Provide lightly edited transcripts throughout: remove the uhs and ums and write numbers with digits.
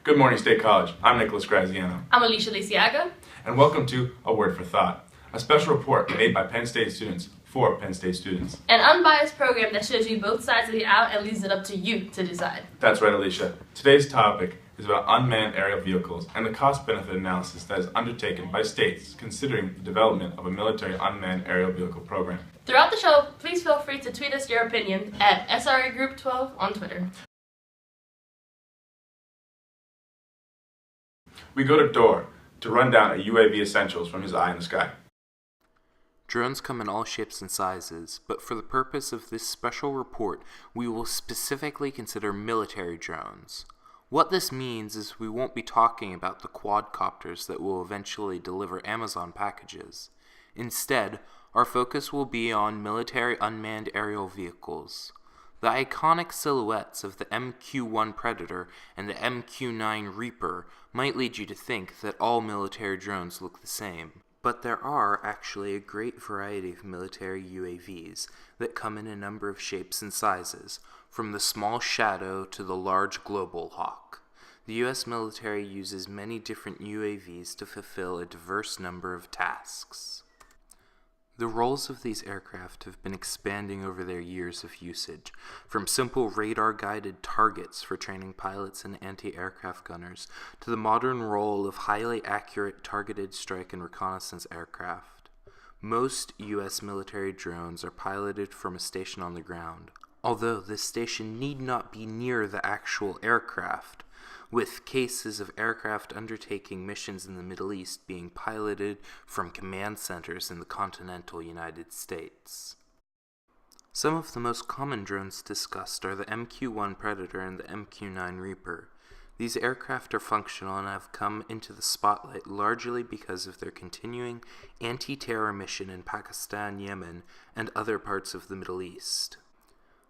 Good morning, State College. I'm Nicholas Graziano. I'm Alicia Lisiaga. And welcome to A Word for Thought, a special report made by Penn State students for Penn State students. An unbiased program that shows you both sides of the aisle and leaves it up to you to decide. That's right, Alicia. Today's topic is about unmanned aerial vehicles and the cost-benefit analysis that is undertaken by states considering the development of a military unmanned aerial vehicle program. Throughout the show, please feel free to tweet us your opinion at SRA Group 12 on Twitter. We go to Dor to run down a UAV essentials from his eye in the sky. Drones come in all shapes and sizes, but for the purpose of this special report, we will specifically consider military drones. What this means is we won't be talking about the quadcopters that will eventually deliver Amazon packages. Instead, our focus will be on military unmanned aerial vehicles. The iconic silhouettes of the MQ-1 Predator and the MQ-9 Reaper might lead you to think that all military drones look the same. But there are actually a great variety of military UAVs that come in a number of shapes and sizes, from the small Shadow to the large Global Hawk. The U.S. military uses many different UAVs to fulfill a diverse number of tasks. The roles of these aircraft have been expanding over their years of usage, from simple radar-guided targets for training pilots and anti-aircraft gunners, to the modern role of highly accurate targeted strike and reconnaissance aircraft. Most U.S. military drones are piloted from a station on the ground, although this station need not be near the actual aircraft, with cases of aircraft undertaking missions in the Middle East being piloted from command centers in the continental United States. Some of the most common drones discussed are the MQ-1 Predator and the MQ-9 Reaper. These aircraft are functional and have come into the spotlight largely because of their continuing anti-terror mission in Pakistan, Yemen, and other parts of the Middle East.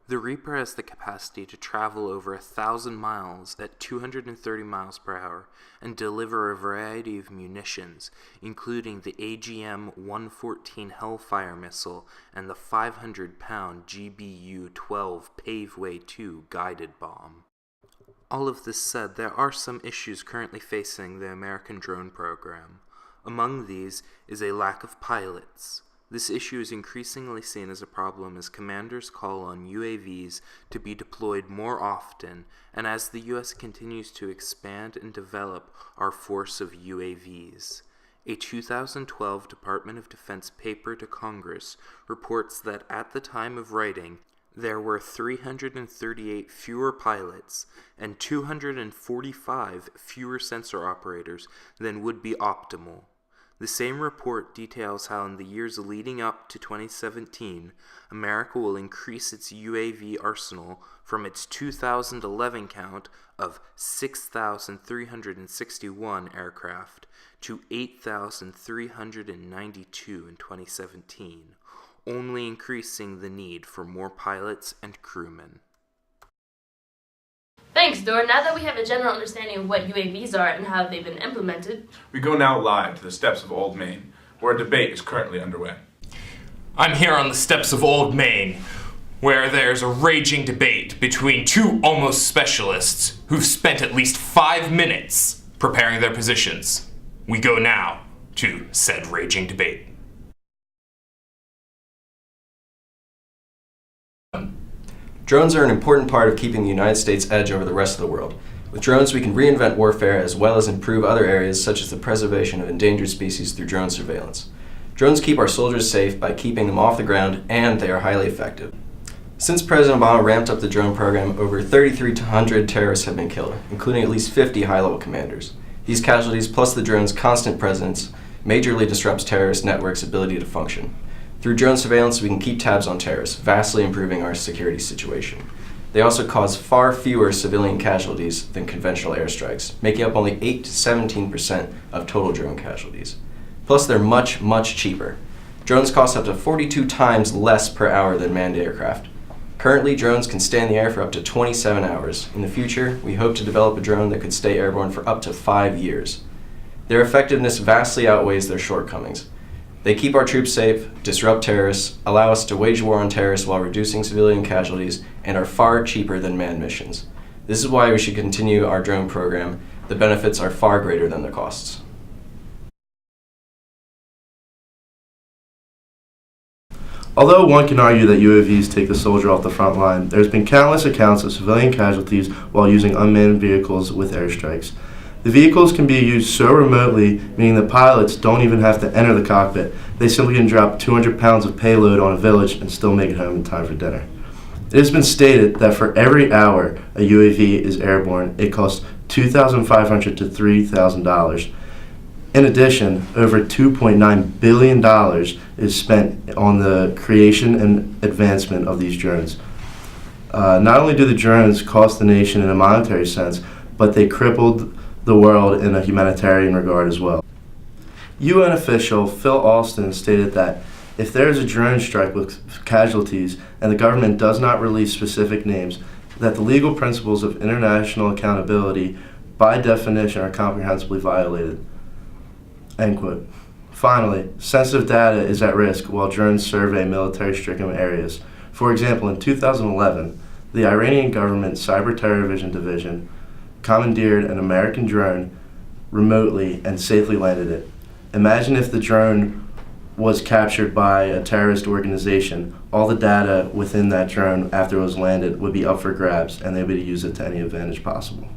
The Reaper has the capacity to travel over 1,000 miles at 230 miles per hour and deliver a variety of munitions, including the AGM-114 Hellfire missile and the 500-pound GBU-12 Paveway-2 guided bomb. All of this said, there are some issues currently facing the American drone program. Among these is a lack of pilots. This issue is increasingly seen as a problem as commanders call on UAVs to be deployed more often, and as the U.S. continues to expand and develop our force of UAVs. A 2012 Department of Defense paper to Congress reports that at the time of writing, there were 338 fewer pilots and 245 fewer sensor operators than would be optimal. The same report details how in the years leading up to 2017, America will increase its UAV arsenal from its 2011 count of 6,361 aircraft to 8,392 in 2017, only increasing the need for more pilots and crewmen. Thanks, Dor. Now that we have a general understanding of what UAVs are and how they've been implemented, We go now live to the steps of Old Main, where a debate is currently underway. I'm here on the steps of Old Main, where there's a raging debate between two almost specialists who've spent at least 5 minutes preparing their positions. We go now to said raging debate. Drones are an important part of keeping the United States' edge over the rest of the world. With drones, we can reinvent warfare as well as improve other areas such as the preservation of endangered species through drone surveillance. Drones keep our soldiers safe by keeping them off the ground, and they are highly effective. Since President Obama ramped up the drone program, over 3,300 terrorists have been killed, including at least 50 high-level commanders. These casualties, plus the drone's constant presence, majorly disrupts terrorist networks' ability to function. Through drone surveillance, we can keep tabs on terrorists, vastly improving our security situation. They also cause far fewer civilian casualties than conventional airstrikes, making up only 8 to 17% of total drone casualties. Plus, they're much, much cheaper. Drones cost up to 42 times less per hour than manned aircraft. Currently, drones can stay in the air for up to 27 hours. In the future, we hope to develop a drone that could stay airborne for up to 5 years. Their effectiveness vastly outweighs their shortcomings. They keep our troops safe, disrupt terrorists, allow us to wage war on terrorists while reducing civilian casualties, and are far cheaper than manned missions. This is why we should continue our drone program, The benefits are far greater than the costs. Although one can argue that UAVs take the soldier off the front line, there's been countless accounts of civilian casualties while using unmanned vehicles with airstrikes. The vehicles can be used so remotely, meaning the pilots don't even have to enter the cockpit. They simply can drop 200 pounds of payload on a village and still make it home in time for dinner. It has been stated that for every hour a UAV is airborne, it costs $2,500 to $3,000. In addition, over $2.9 billion is spent on the creation and advancement of these drones. Not only do the drones cost the nation in a monetary sense, but they crippled the world in a humanitarian regard as well. UN official Phil Alston stated that if there is a drone strike with casualties and the government does not release specific names, that the legal principles of international accountability by definition are comprehensively violated. End quote. Finally, sensitive data is at risk while drones survey military-stricken areas. For example, in 2011, the Iranian government Cyber Terrorism Division commandeered an American drone remotely and safely landed it. Imagine if the drone was captured by a terrorist organization. All the data within that drone after it was landed would be up for grabs, and they would use it to any advantage possible.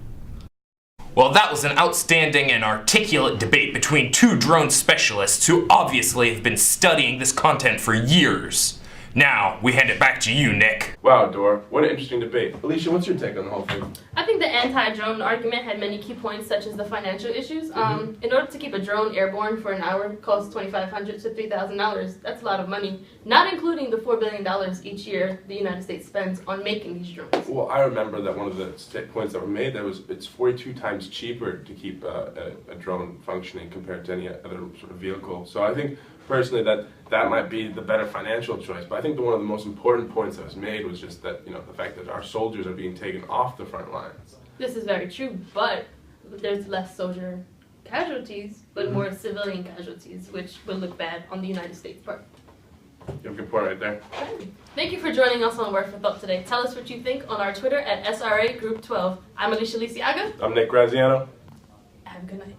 Well, that was an outstanding and articulate debate between two drone specialists who obviously have been studying this content for years. Now, we hand it back to you, Nick. Wow, Dor, what an interesting debate. Alicia, what's your take on the whole thing? I think the anti-drone argument had many key points, such as the financial issues. In order to keep a drone airborne for an hour, it costs $2,500 to $3,000. That's a lot of money, not including the $4 billion each year the United States spends on making these drones. Well, I remember that one of the points that were made, it's 42 times cheaper to keep a drone functioning compared to any other sort of vehicle. So I think personally that might be the better financial choice. But I think one of the most important points that was made was just that, the fact that our soldiers are being taken off the front lines. This is very true, but there's less soldier casualties, but more civilian casualties, which will look bad on the United States part. You have a good point right there. Thank you for joining us on Word for Thought today. Tell us what you think on our Twitter at SRA Group 12. I'm Alicia Lisiaga. I'm Nick Graziano. Have a good night.